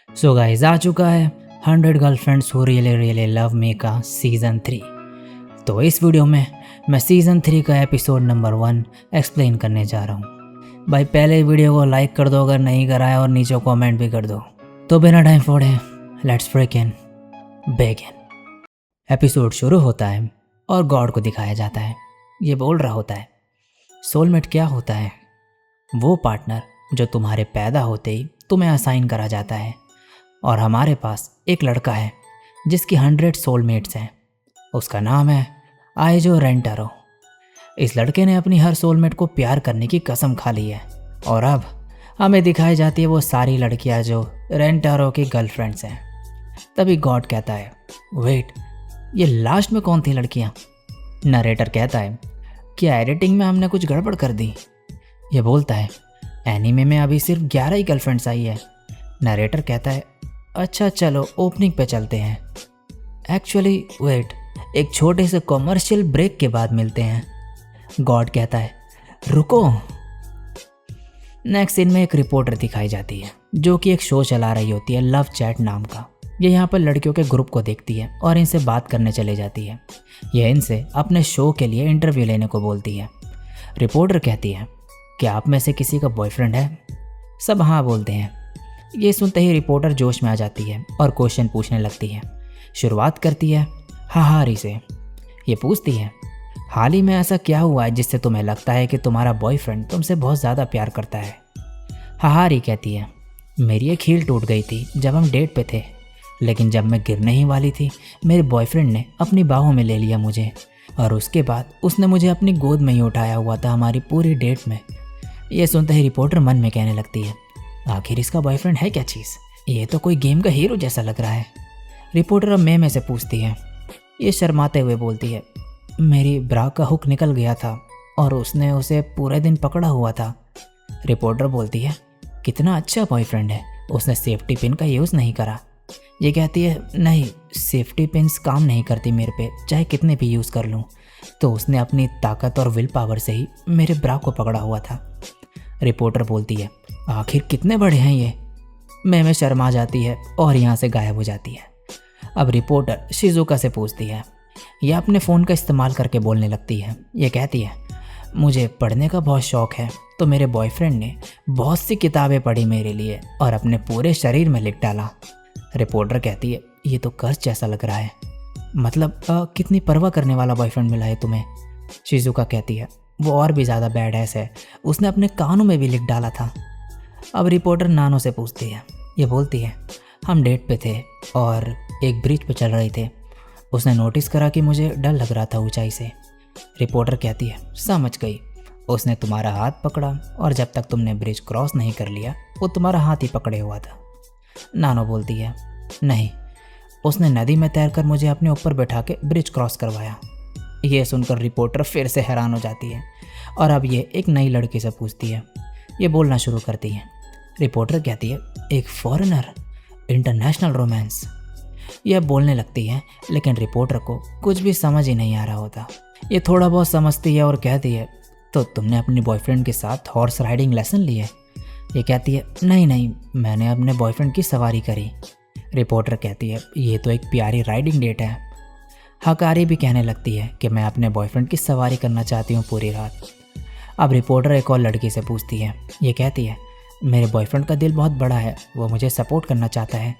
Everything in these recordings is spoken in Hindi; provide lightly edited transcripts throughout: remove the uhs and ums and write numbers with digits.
सो गाइस आ चुका है 100 girlfriends who really really love me का सीज़न 3। तो इस वीडियो में मैं सीज़न 3 का एपिसोड नंबर 1 एक्सप्लेन करने जा रहा हूँ। भाई पहले वीडियो को लाइक कर दो अगर नहीं करा है और नीचे कमेंट भी कर दो। तो बिना टाइम फोड़े लेट्स बिगिन। एपिसोड शुरू होता है और गॉड को दिखाया जाता है। ये बोल रहा होता है सोलमेट क्या होता है? वो पार्टनर जो तुम्हारे पैदा होते ही तुम्हें असाइन करा जाता है। और हमारे पास एक लड़का है जिसकी 100 सोलमेट्स हैं। उसका नाम है आइजो रेंटारो। इस लड़के ने अपनी हर सोलमेट को प्यार करने की कसम खा ली है और अब हमें दिखाई जाती है वो सारी लड़कियां जो रेंटारो की गर्लफ्रेंड्स हैं। तभी गॉड कहता है वेट, ये लास्ट में कौन थी लड़कियां? नरेटर कहता है क्या एडिटिंग में हमने कुछ गड़बड़ कर दी? ये बोलता है एनीमे में अभी सिर्फ 11 ही गर्लफ्रेंड्स आई है। नरेटर कहता है अच्छा चलो ओपनिंग पे चलते हैं। एक्चुअली वेट, एक छोटे से कॉमर्शियल ब्रेक के बाद मिलते हैं। गॉड कहता है रुको। नेक्स्ट सीन में एक रिपोर्टर दिखाई जाती है जो कि एक शो चला रही होती है लव चैट नाम का। ये यहाँ पर लड़कियों के ग्रुप को देखती है और इनसे बात करने चले जाती है। यह इनसे अपने शो के लिए इंटरव्यू लेने को बोलती है। रिपोर्टर कहती है क्या आप में से किसी का बॉयफ्रेंड है? सब हाँ बोलते हैं। ये सुनते ही रिपोर्टर जोश में आ जाती है और क्वेश्चन पूछने लगती है। शुरुआत करती है हाहारी से। ये पूछती है हाल ही में ऐसा क्या हुआ है जिससे तुम्हें लगता है कि तुम्हारा बॉयफ्रेंड तुमसे बहुत ज़्यादा प्यार करता है? हाहारी कहती है मेरी एक हील टूट गई थी जब हम डेट पे थे, लेकिन जब मैं गिरने ही वाली थी मेरे बॉयफ्रेंड ने अपनी बाहों में ले लिया मुझे और उसके बाद उसने मुझे अपनी गोद में ही उठाया हुआ था हमारी पूरी डेट में। ये सुनते ही रिपोर्टर मन में कहने लगती है आखिर इसका बॉयफ्रेंड है क्या चीज़? ये तो कोई गेम का हीरो जैसा लग रहा है। रिपोर्टर अब मैं से पूछती है। ये शर्माते हुए बोलती है मेरी ब्रा का हुक निकल गया था और उसने उसे पूरे दिन पकड़ा हुआ था। रिपोर्टर बोलती है कितना अच्छा बॉयफ्रेंड है, उसने सेफ्टी पिन का यूज़ नहीं करा। ये कहती है नहीं, सेफ्टी पिन्स काम नहीं करती मेरे पे, चाहे कितने भी यूज़ कर लूँ। तो उसने अपनी ताकत और विल पावर से ही मेरे ब्रा को पकड़ा हुआ था। रिपोर्टर बोलती है आखिर कितने बड़े हैं ये? मैं शर्मा जाती है और यहाँ से गायब हो जाती है। अब रिपोर्टर शिजुका से पूछती है। यह अपने फ़ोन का इस्तेमाल करके बोलने लगती है। ये कहती है मुझे पढ़ने का बहुत शौक़ है, तो मेरे बॉयफ्रेंड ने बहुत सी किताबें पढ़ी मेरे लिए और अपने पूरे शरीर में लिख डाला। रिपोर्टर कहती है ये तो कर्ज जैसा लग रहा है, मतलब कितनी परवाह करने वाला बॉयफ्रेंड मिला है तुम्हें। शिजुका कहती है वो और भी ज़्यादा बैड है, उसने अपने कानों में भी लिख डाला था। अब रिपोर्टर नानो से पूछती है। ये बोलती है हम डेट पे थे और एक ब्रिज पे चल रहे थे। उसने नोटिस करा कि मुझे डर लग रहा था ऊंचाई से। रिपोर्टर कहती है समझ गई, उसने तुम्हारा हाथ पकड़ा और जब तक तुमने ब्रिज क्रॉस नहीं कर लिया वो तुम्हारा हाथ ही पकड़े हुआ था। नानो बोलती है नहीं, उसने नदी में तैरकर मुझे अपने ऊपर बैठा के ब्रिज क्रॉस करवाया। ये सुनकर रिपोर्टर फिर से हैरान हो जाती है और अब ये एक नई लड़की से पूछती है। ये बोलना शुरू करती है। रिपोर्टर कहती है एक फॉरेनर, इंटरनेशनल रोमांस। यह बोलने लगती है लेकिन रिपोर्टर को कुछ भी समझ ही नहीं आ रहा होता। ये थोड़ा बहुत समझती है और कहती है तो तुमने अपने बॉयफ्रेंड के साथ हॉर्स राइडिंग लेसन लिए? ये कहती है नहीं, मैंने अपने बॉयफ्रेंड की सवारी करी। रिपोर्टर कहती है ये तो एक प्यारी राइडिंग डेट है। हकारी भी कहने लगती है कि मैं अपने बॉयफ्रेंड की सवारी करना चाहती हूँ पूरी रात। अब रिपोर्टर एक और लड़की से पूछती है। ये कहती है मेरे बॉयफ्रेंड का दिल बहुत बड़ा है, वो मुझे सपोर्ट करना चाहता है।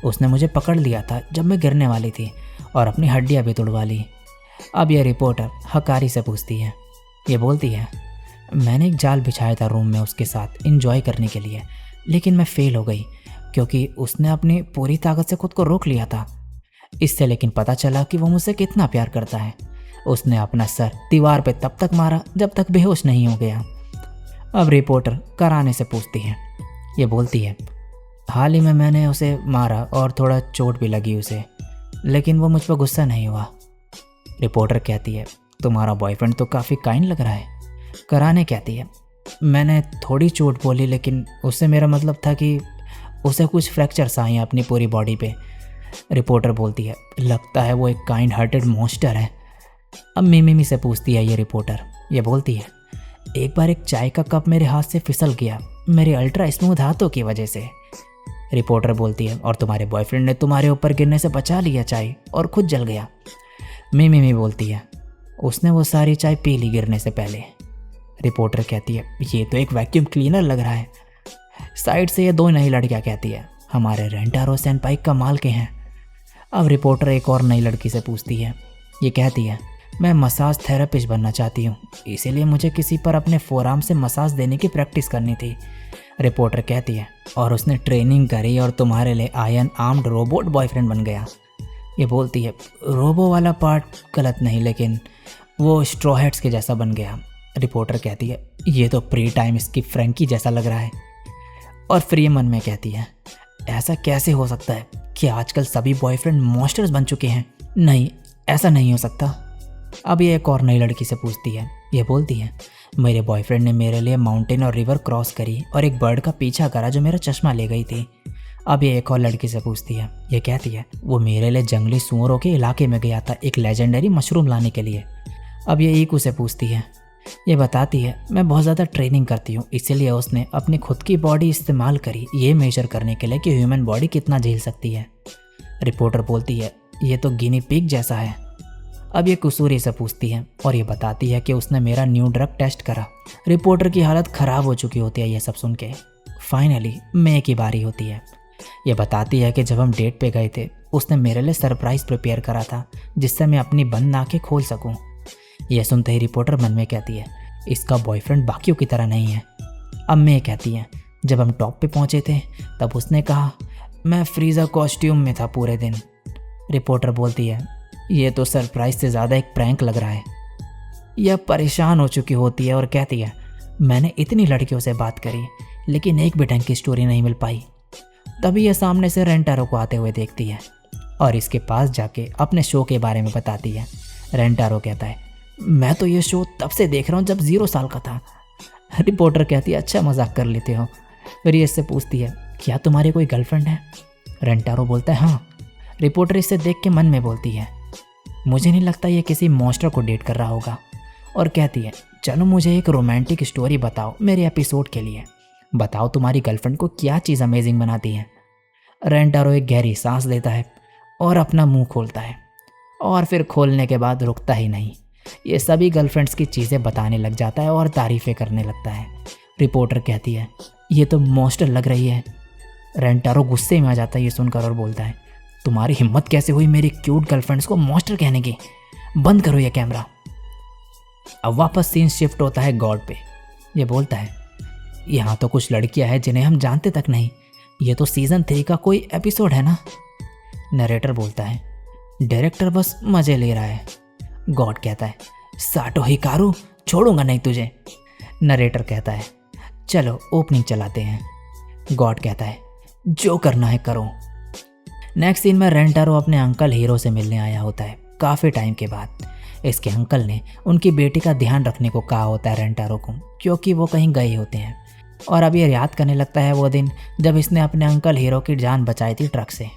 उसने मुझे पकड़ लिया था जब मैं गिरने वाली थी और अपनी हड्डियाँ भी तोड़वा ली। अब यह रिपोर्टर हकारी से पूछती है। ये बोलती है मैंने एक जाल बिछाया था रूम में उसके साथ इंजॉय करने के लिए, लेकिन मैं फेल हो गई क्योंकि उसने अपनी पूरी ताकत से खुद को रोक लिया था। इससे लेकिन पता चला कि वो मुझसे कितना प्यार करता है। उसने अपना सर दीवार पे तब तक मारा जब तक बेहोश नहीं हो गया। अब रिपोर्टर कराने से पूछती है। ये बोलती है हाल ही में मैंने उसे मारा और थोड़ा चोट भी लगी उसे, लेकिन वो मुझ पर गुस्सा नहीं हुआ। रिपोर्टर कहती है तुम्हारा बॉयफ्रेंड तो काफ़ी काइंड लग रहा है। कराने कहती है मैंने थोड़ी चोट बोली, लेकिन उससे मेरा मतलब था कि उसे कुछ फ्रैक्चर्स आए हैं अपनी पूरी बॉडी पे। रिपोर्टर बोलती है लगता है वो एक काइंड हार्टेड मॉन्स्टर है। अब मिमी से पूछती है ये रिपोर्टर। ये बोलती है एक बार एक चाय का कप मेरे हाथ से फिसल गया मेरे अल्ट्रा स्मूथ हाथों की वजह से। रिपोर्टर बोलती है, और तुम्हारे बॉयफ्रेंड ने तुम्हारे ऊपर गिरने से बचा लिया चाय और खुद जल गया। मिमी बोलती है, उसने वो सारी चाय पी ली गिरने से पहले। रिपोर्टर कहती है, ये तो एक वैक्यूम क्लीनर लग रहा है। साइड से ये दो नई लड़कियां कहती है, हमारे रेंटारो सेनपाई कमाल के हैं। अब रिपोर्टर एक और नई लड़की से पूछती है। ये कहती है, मैं मसाज थेरेपिस्ट बनना चाहती हूँ, इसीलिए मुझे किसी पर अपने फोरआर्म से मसाज देने की प्रैक्टिस करनी थी। रिपोर्टर कहती है, और उसने ट्रेनिंग करी और तुम्हारे लिए आयरन आर्म्ड रोबोट बॉयफ्रेंड बन गया। ये बोलती है, रोबो वाला पार्ट गलत नहीं, लेकिन वो स्ट्रॉ हैट्स के जैसा बन गया। रिपोर्टर कहती है, ये तो प्री टाइम इसकी फ्रैंकी जैसा लग रहा है। और फिर ये मन में कहती है, ऐसा कैसे हो सकता है कि आजकल सभी बॉयफ्रेंड मॉन्स्टर्स बन चुके हैं? नहीं, ऐसा नहीं हो सकता। अब ये एक और नई लड़की से पूछती है। ये बोलती है, मेरे बॉयफ्रेंड ने मेरे लिए माउंटेन और रिवर क्रॉस करी और एक बर्ड का पीछा करा जो मेरा चश्मा ले गई थी। अब ये एक और लड़की से पूछती है। ये कहती है, वो मेरे लिए जंगली सूअरों के इलाके में गया था एक लेजेंडरी मशरूम लाने के लिए। अब ये ईकू से पूछती है। ये बताती है, मैं बहुत ज़्यादा ट्रेनिंग करती हूँ, इसीलिए उसने अपनी खुद की बॉडी इस्तेमाल करी ये मेजर करने के लिए कि ह्यूमन बॉडी कितना झेल सकती है। रिपोर्टर बोलती है, ये तो गिनी पिग जैसा है। अब ये कसूरी से पूछती है और ये बताती है कि उसने मेरा न्यू ड्रग टेस्ट करा। रिपोर्टर की हालत ख़राब हो चुकी होती है ये सब सुन के। फाइनली मैं की बारी होती है। ये बताती है कि जब हम डेट पे गए थे उसने मेरे लिए सरप्राइज़ प्रिपेयर करा था जिससे मैं अपनी बंद आंखें खोल सकूं। यह सुनते ही रिपोर्टर मन में कहती है, इसका बॉयफ्रेंड बाकियों की तरह नहीं है। अब मैं कहती है, जब हम टॉप पे पहुंचे थे तब उसने कहा, मैं फ्रीज़र कॉस्ट्यूम में था पूरे दिन। रिपोर्टर बोलती है, ये तो सरप्राइज से ज़्यादा एक प्रैंक लग रहा है। यह परेशान हो चुकी होती है और कहती है, मैंने इतनी लड़कियों से बात करी लेकिन एक भी ढंग की स्टोरी नहीं मिल पाई। तभी यह सामने से रेंटारो को आते हुए देखती है और इसके पास जाके अपने शो के बारे में बताती है। रेंटारो कहता है, मैं तो ये शो तब से देख रहा हूँ जब 0 साल का था। रिपोर्टर कहती है, अच्छा मजाक कर लेते हो। फिर ये इससे पूछती है, क्या तुम्हारी कोई गर्लफ्रेंड है? रेंटारो बोलता है, हाँ। रिपोर्टर इससे देख के मन में बोलती है, मुझे नहीं लगता ये किसी मॉन्स्टर को डेट कर रहा होगा। और कहती है, चलो मुझे एक रोमांटिक स्टोरी बताओ मेरे एपिसोड के लिए। बताओ तुम्हारी गर्लफ्रेंड को क्या चीज़ अमेजिंग बनाती है। रेंटारो एक गहरी सांस लेता है और अपना मुंह खोलता है और फिर खोलने के बाद रुकता ही नहीं। ये सभी गर्लफ्रेंड्स की चीज़ें बताने लग जाता है और तारीफ़ें करने लगता है। रिपोर्टर कहती है, ये तो मॉन्स्टर लग रही है। रेंटारो गुस्से में आ जाता है ये सुनकर और बोलता है, तुम्हारी हिम्मत कैसे हुई मेरी क्यूट गर्लफ्रेंड्स को मॉन्स्टर कहने की? बंद करो ये कैमरा। अब वापस सीन शिफ्ट होता है गॉड पे। ये बोलता है, यहाँ तो कुछ लड़कियां हैं जिन्हें हम जानते तक नहीं। ये तो सीज़न 3 का कोई एपिसोड है ना? नरेटर बोलता है, डायरेक्टर बस मज़े ले रहा है। गॉड कहता है, साटो हिकारू, छोड़ूंगा नहीं तुझे। नरेटर कहता है, चलो ओपनिंग चलाते हैं। गॉड कहता है, जो करना है करो। नेक्स्ट सीन में रेंटारो अपने अंकल हीरो से मिलने आया होता है काफ़ी टाइम के बाद। इसके अंकल ने उनकी बेटी का ध्यान रखने को कहा होता है रेंटारो को, क्योंकि वो कहीं गए होते हैं। और अब ये याद करने लगता है वो दिन जब इसने अपने अंकल हीरो की जान बचाई थी ट्रक से,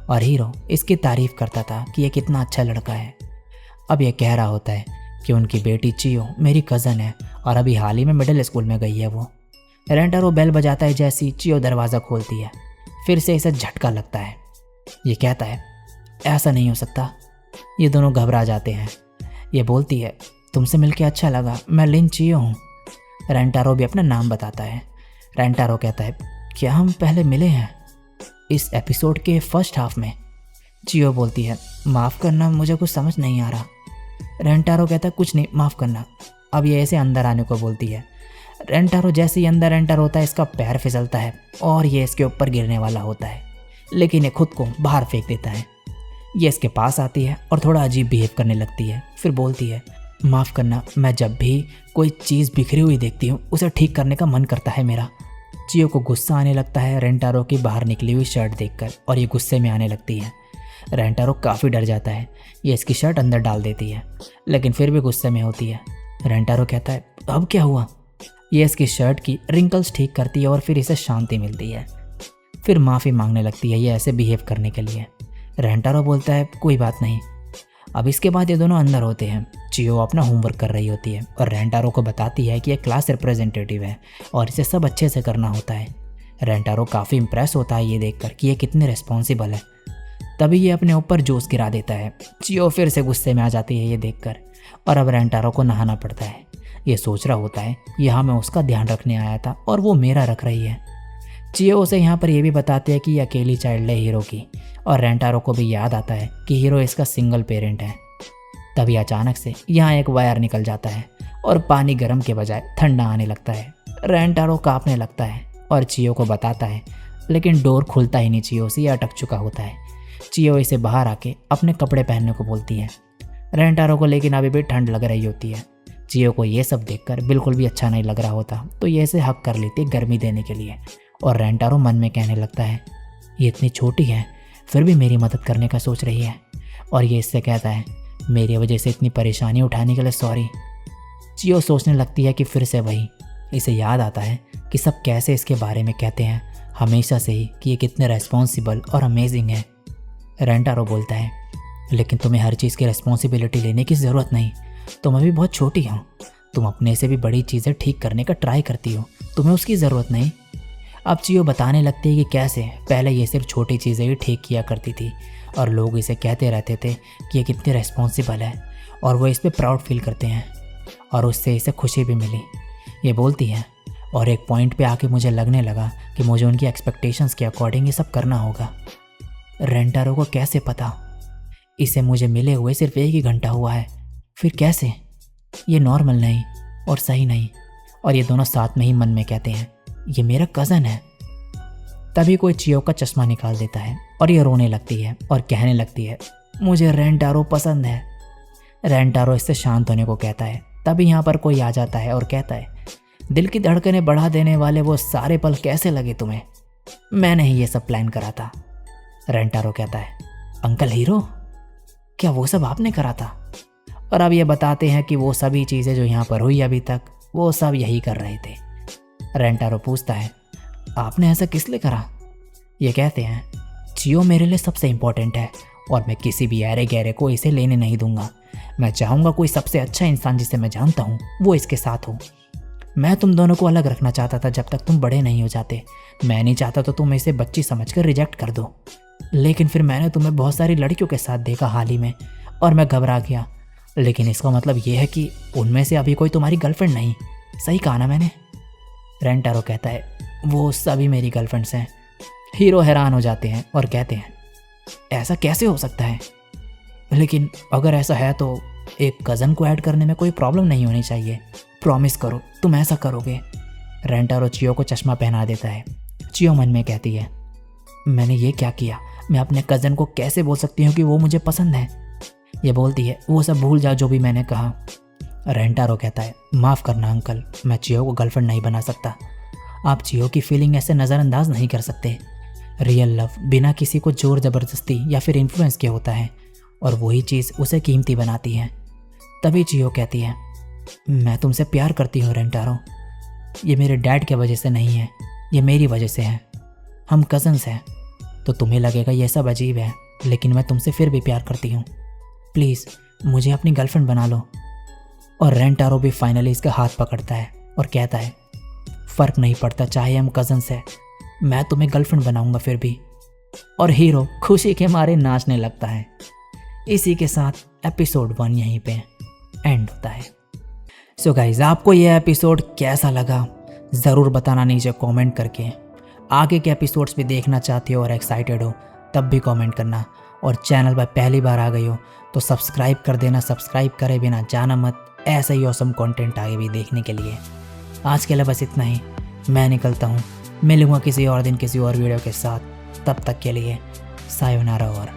और हीरो इसकी तारीफ़ करता था कि ये कितना अच्छा लड़का है। अब ये कह रहा होता है कि उनकी बेटी चियो मेरी कज़न है और अभी हाल ही में मिडिल स्कूल में गई है वो। रेंटारो बेल बजाता है जैसी चियो दरवाज़ा खोलती है। फिर से इसे झटका लगता है। ये कहता है, ऐसा नहीं हो सकता। ये दोनों घबरा जाते हैं। ये बोलती है, तुमसे मिलके अच्छा लगा, मैं लिन चियो हूँ। रेंटारो भी अपना नाम बताता है। रेंटारो कहता है, क्या हम पहले मिले हैं इस एपिसोड के फर्स्ट हाफ में? चियो बोलती है, माफ़ करना, मुझे कुछ समझ नहीं आ रहा। रेंटारो कहता है, कुछ नहीं, माफ़ करना। अब ये ऐसे अंदर आने को बोलती है। रेंटारो जैसे ही अंदर एंटर होता है इसका पैर फिसलता है और ये इसके ऊपर गिरने वाला होता है, लेकिन ये खुद को बाहर फेंक देता है। ये इसके पास आती है और थोड़ा अजीब बिहेव करने लगती है। फिर बोलती है, माफ़ करना, मैं जब भी कोई चीज़ बिखरी हुई देखती हूँ उसे ठीक करने का मन करता है मेरा। चियो को गुस्सा आने लगता है रेंटारो की बाहर निकली हुई शर्ट देखकर और ये गुस्से में आने लगती है। रेंटारो काफ़ी डर जाता है। ये इसकी शर्ट अंदर डाल देती है, लेकिन फिर भी गुस्से में होती है। रेंटारो कहता है, अब क्या हुआ? ये इसकी शर्ट की रिंकल्स ठीक करती है और फिर इसे शांति मिलती है। फिर माफ़ी मांगने लगती है ये ऐसे बिहेव करने के लिए। रेंटारो बोलता है, कोई बात नहीं। अब इसके बाद ये दोनों अंदर होते हैं। चियो अपना होमवर्क कर रही होती है और रेंटारो को बताती है कि ये क्लास रिप्रेजेंटेटिव है और इसे सब अच्छे से करना होता है। रेंटारो काफ़ी इम्प्रेस होता है ये देखकर कि ये कितने रिस्पॉन्सिबल है। तभी ये अपने ऊपर जूस गिरा देता है। चियो फिर से गुस्से में आ जाती है ये देखकर, और अब रेंटारो को नहाना पड़ता है। ये सोच रहा होता है यहाँ मैं उसका ध्यान रखने आया था और वो मेरा रख रही है। चियो उसे यहाँ पर यह भी बताते हैं कि ये अकेली चाइल्ड है हीरो की, और रेंटारो को भी याद आता है कि हीरो इसका सिंगल पेरेंट है। तभी अचानक से यहाँ एक वायर निकल जाता है और पानी गर्म के बजाय ठंडा आने लगता है। रेंटारो कांपने लगता है और चियो को बताता है, लेकिन डोर खुलता ही नहीं चियो से, ये अटक चुका होता है। चियो इसे बाहर आके अपने कपड़े पहनने को बोलती है। रेंटारो को लेकिन अभी भी ठंड लग रही होती है। चियो को ये सब देखकर बिल्कुल भी अच्छा नहीं लग रहा होता, तो ये इसे हक कर लेती है गर्मी देने के लिए। और रेंटारो मन में कहने लगता है ये इतनी छोटी है फिर भी मेरी मदद करने का सोच रही है। और ये इससे कहता है मेरी वजह से इतनी परेशानी उठाने के लिए सॉरी। चियो सोचने लगती है कि फिर से वही, इसे याद आता है कि सब कैसे इसके बारे में कहते हैं हमेशा से ही कि ये कितने रेस्पॉन्सिबल और अमेजिंग है। रेंटारो बोलता है लेकिन तुम्हें हर चीज़ की रेस्पॉन्सिबिलिटी लेने की ज़रूरत नहीं, तुम अभी बहुत छोटी हो, तुम अपने से भी बड़ी चीज़ें ठीक करने का ट्राई करती हो, तुम्हें उसकी ज़रूरत नहीं। अब चियो बताने लगती है कि कैसे पहले ये सिर्फ छोटी चीज़ें ही ठीक किया करती थी और लोग इसे कहते रहते थे कि ये कितनी रेस्पॉन्सिबल है, और वो इस पर प्राउड फील करते हैं और उससे इसे खुशी भी मिली। ये बोलती है और एक पॉइंट पे आके मुझे लगने लगा कि मुझे उनकी एक्सपेक्टेशंस के अकॉर्डिंग ये सब करना होगा। रेंटारो को कैसे पता? इसे मुझे मिले हुए सिर्फ 1 ही घंटा हुआ है, फिर कैसे? ये नॉर्मल नहीं और सही नहीं। और ये दोनों साथ में ही मन में कहते हैं ये मेरा कज़न है। तभी कोई चियो का चश्मा निकाल देता है और ये रोने लगती है और कहने लगती है मुझे रेंटारो पसंद है। रेंटारो इससे शांत होने को कहता है। तभी यहाँ पर कोई आ जाता है और कहता है दिल की धड़कनें बढ़ा देने वाले वो सारे पल कैसे लगे तुम्हें? मैंने ही ये सब प्लान करा था। रेंटारो कहता है अंकल हीरो, क्या वो सब आपने करा था? और अब ये बताते हैं कि वो सभी चीज़ें जो यहाँ पर हुई अभी तक वो सब यही कर रहे थे। रेंटारो पूछता है आपने ऐसा किस लिए करा? ये कहते हैं चियो मेरे लिए सबसे इम्पोर्टेंट है और मैं किसी भी ऐरे गहरे को इसे लेने नहीं दूंगा। मैं चाहूँगा कोई सबसे अच्छा इंसान जिसे मैं जानता हूँ वो इसके साथ हो। मैं तुम दोनों को अलग रखना चाहता था जब तक तुम बड़े नहीं हो जाते। मैं नहीं चाहता तो तुम इसे बच्ची समझकर रिजेक्ट कर दो, लेकिन फिर मैंने तुम्हें बहुत सारी लड़कियों के साथ देखा हाल ही में और मैं घबरा गया। लेकिन इसका मतलब ये है कि उनमें से अभी कोई तुम्हारी गर्लफ्रेंड नहीं, सही कहा ना मैंने? रेंटारो कहता है वो सभी मेरी गर्लफ्रेंड्स हैं। हीरो हैरान हो जाते हैं और कहते हैं ऐसा कैसे हो सकता है? लेकिन अगर ऐसा है तो एक कज़न को ऐड करने में कोई प्रॉब्लम नहीं होनी चाहिए। प्रॉमिस करो तुम ऐसा करोगे। रेंटारो चियो को चश्मा पहना देता है। चियो मन में कहती है मैंने ये क्या किया? मैं अपने कज़न को कैसे बोल सकती हूँ कि वो मुझे पसंद है? ये बोलती है वो सब भूल जाओ जो भी मैंने कहा। रेंटारो कहता है माफ़ करना अंकल, मैं चियो को गर्लफ्रेंड नहीं बना सकता। आप चियो की फीलिंग ऐसे नज़रअंदाज नहीं कर सकते। रियल लव बिना किसी को जोर ज़बरदस्ती या फिर इन्फ्लुएंस के होता है और वही चीज़ उसे कीमती बनाती है। तभी चियो कहती है मैं तुमसे प्यार करती हूँ रेंटारो, ये मेरे डैड की वजह से नहीं है, ये मेरी वजह से है। हम कज़न्स हैं तो तुम्हें लगेगा ये सब अजीब है, लेकिन मैं तुमसे फिर भी प्यार करती हूँ। प्लीज़ मुझे अपनी गर्लफ्रेंड बना लो। और रेंटारो भी फाइनली इसका हाथ पकड़ता है और कहता है फ़र्क नहीं पड़ता चाहे हम कज़न्स हैं, मैं तुम्हें गर्लफ्रेंड बनाऊंगा फिर भी। और हीरो खुशी के मारे नाचने लगता है। इसी के साथ एपिसोड 1 यहीं पे एंड होता है। सो गाइज आपको यह एपिसोड कैसा लगा ज़रूर बताना नीचे कमेंट करके। आगे के एपिसोड्स भी देखना चाहते हो और एक्साइटेड हो तब भी कमेंट करना। और चैनल पर पहली बार आ गई हो तो सब्सक्राइब कर देना। सब्सक्राइब करे बिना जाना मत, ऐसा ही ऑसम कंटेंट आगे भी देखने के लिए। आज के लिए बस इतना ही, मैं निकलता हूँ। मिलूँगा किसी और दिन किसी और वीडियो के साथ। तब तक के लिए सायोनारा और